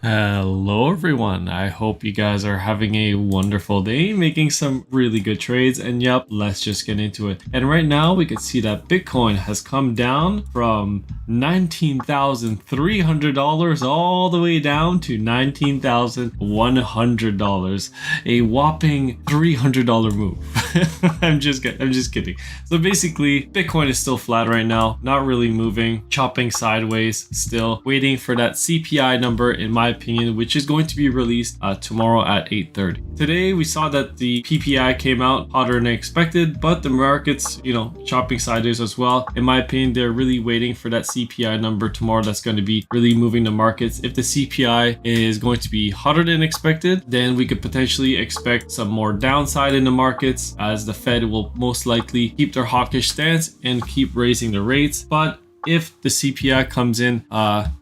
Hello everyone, I hope you guys are having a wonderful day, making some really good trades, and yep, let's just get into it. And right now we can see that Bitcoin has come down from $19,300 all the way down to $19,100, a whopping $300 move. I'm just kidding. So basically, Bitcoin is still flat right now, not really moving, chopping sideways, still waiting for that CPI number, in my opinion, which is going to be released tomorrow at 8:30. Today, we saw that the PPI came out hotter than expected, but the market's, chopping sideways as well. In my opinion, they're really waiting for that CPI number tomorrow that's going to be really moving the markets. If the CPI is going to be hotter than expected, then we could potentially expect some more downside in the markets, as the Fed will most likely keep their hawkish stance and keep raising the rates. But if the CPI comes in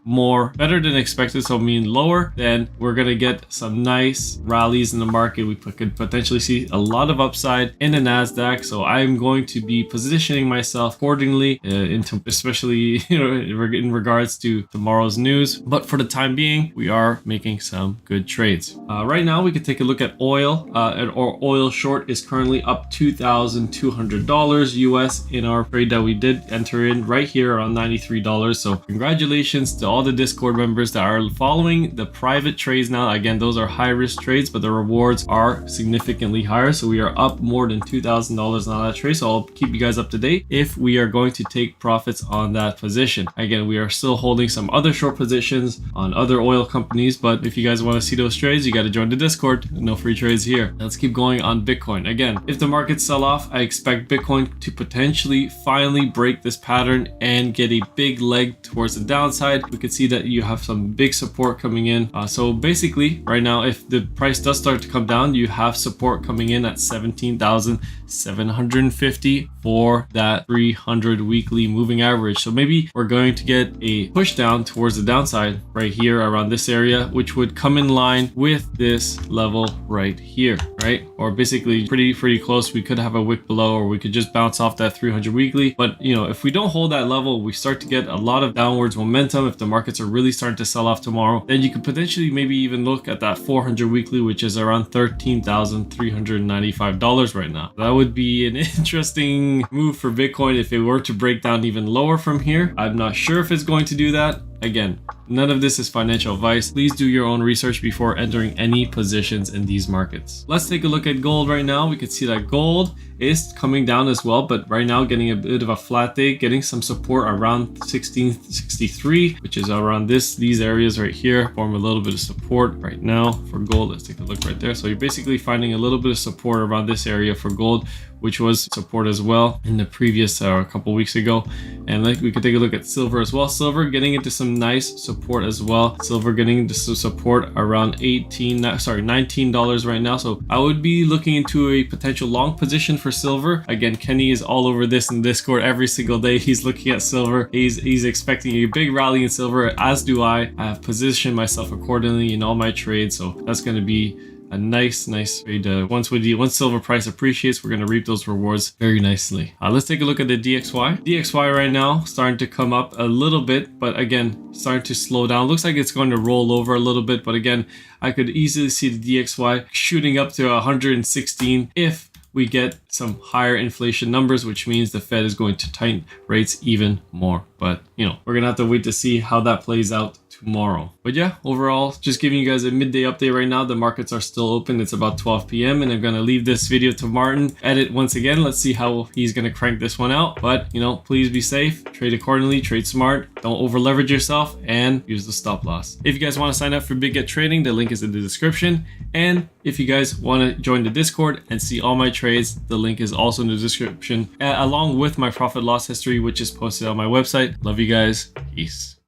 more better than expected, so mean lower, then we're gonna get some nice rallies in the market. We could potentially see a lot of upside in the Nasdaq. So I'm going to be positioning myself accordingly, into especially in regards to tomorrow's news. But for the time being, we are making some good trades. Right now, we could take a look at oil. Our oil short is currently up $2,200 US in our trade that we did enter in right here around $93. So congratulations to all the Discord members that are following the private trades now. Again, those are high risk trades, but the rewards are significantly higher. So we are up more than $2,000 on that trade. So I'll keep you guys up to date if we are going to take profits on that position. Again, we are still holding some other short positions on other oil companies, but if you guys want to see those trades, you got to join the Discord. No free trades here. Let's keep going on Bitcoin. Again, if the markets sell off, I expect Bitcoin to potentially finally break this pattern and get a big leg towards the downside. We could see that you have some big support coming in. So basically right now, if the price does start to come down, you have support coming in at 17,750 for that 300 weekly moving average. So maybe we're going to get a push down towards the downside right here around this area, which would come in line with this level right here, right? Or basically pretty close. We could have a wick below, or we could just bounce off that 300 weekly. But if we don't hold that level, we start to get a lot of downwards momentum. If the markets are really starting to sell off tomorrow, then you could potentially maybe even look at that 400 weekly, which is around $13,395 right now. That would be an interesting move for Bitcoin if it were to break down even lower from here. I'm not sure if it's going to do that. Again, none of this is financial advice. Please do your own research before entering any positions in these markets. Let's take a look at gold right now. We can see that gold is coming down as well, but right now getting a bit of a flat day, getting some support around 1663, which is around these areas right here, form a little bit of support right now for gold. Let's take a look right there. So you're basically finding a little bit of support around this area for gold, which was support as well in the previous a couple weeks ago. And like we could take a look at silver as well. Silver getting into some nice support as well. Silver getting into some support around $19 right now. So I would be looking into a potential long position for silver. Again, Kenny is all over this in Discord every single day. He's looking at silver. He's expecting a big rally in silver, as do I. I have positioned myself accordingly in all my trades. So that's going to be a nice trade. Once silver price appreciates, we're going to reap those rewards very nicely. Let's take a look at the DXY. DXY right now starting to come up a little bit, but again, starting to slow down. Looks like it's going to roll over a little bit, but again, I could easily see the DXY shooting up to 116 if we get some higher inflation numbers, which means the Fed is going to tighten rates even more. But we're gonna have to wait to see how that plays out tomorrow. But yeah, overall, just giving you guys a midday update right now. The markets are still open. It's about 12 p.m. and I'm gonna leave this video to Martin edit once again. Let's see how he's gonna crank this one out. But please be safe, trade accordingly, trade smart, don't over leverage yourself, and use the stop loss. If you guys want to sign up for Big Get Trading, the link is in the description. And if you guys want to join the Discord and see all my trades, the link is also in the description, along with my profit loss history, which is posted on my website. Love you guys. Peace.